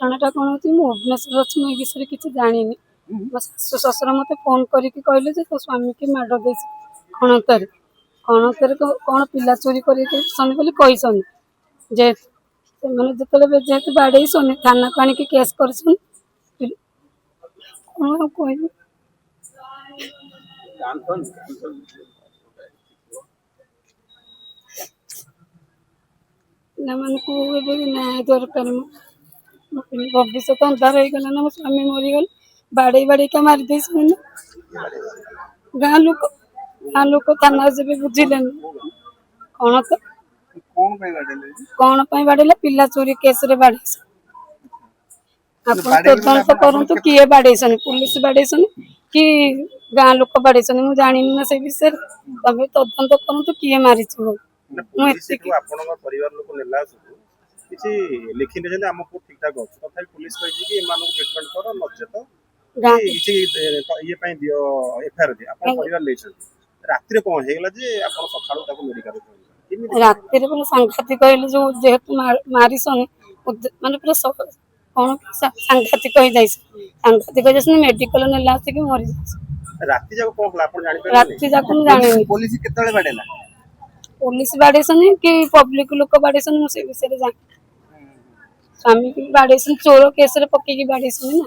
घटनाटा कौन होती मु भुवनेश्वर अच्छी मुझे विषय किसी जानी मो शाशु शशुर मत फोन करके कहले तो स्वामी की माड़ दे खणतर कौन पिला चोरी करनी बोली कहीसन जे मैंने जो जेहेतु बाड़े सोनी थाना को आनिक केस कर न्याय दरकार भविष्य अंधार हो गला ना मो स्वामी मरीगल बाड़े बाड़े क्या मारी दे गाँ लोक थाना जब बुझिले कौन तो कौन बाड़े पिला चोरी केस रे बाड़े तदंत करतु किए बाड़े पुलिस बाड़े कि गाँ लोक बाड़े मुझे जानी ना से विषय तब तदंत करतु किए मारी लिखी ठीक ठाक अच्छे तथा पुलिस कही ट्रिटमेंट कर नचेत ये दियो एफआईआर दियो आप परिवार राति कौन होगा जे आप सकाळू मेडिकल राति सांघातिक कहले जो जेहेतु मारिसन माने पूरा कौन सांघातिक सांघातिक मेडिकल नेला आसिक मरी राति जाक कौन आप राति जाक जानी पुलिस केतळे बाडेला पुलिस बाड़ेसन कि पब्लिक लोक बाड़ेसन से विषय जान स्वामी की बाड़ेसन चोर केस रे पक्की की बाड़ेसन ना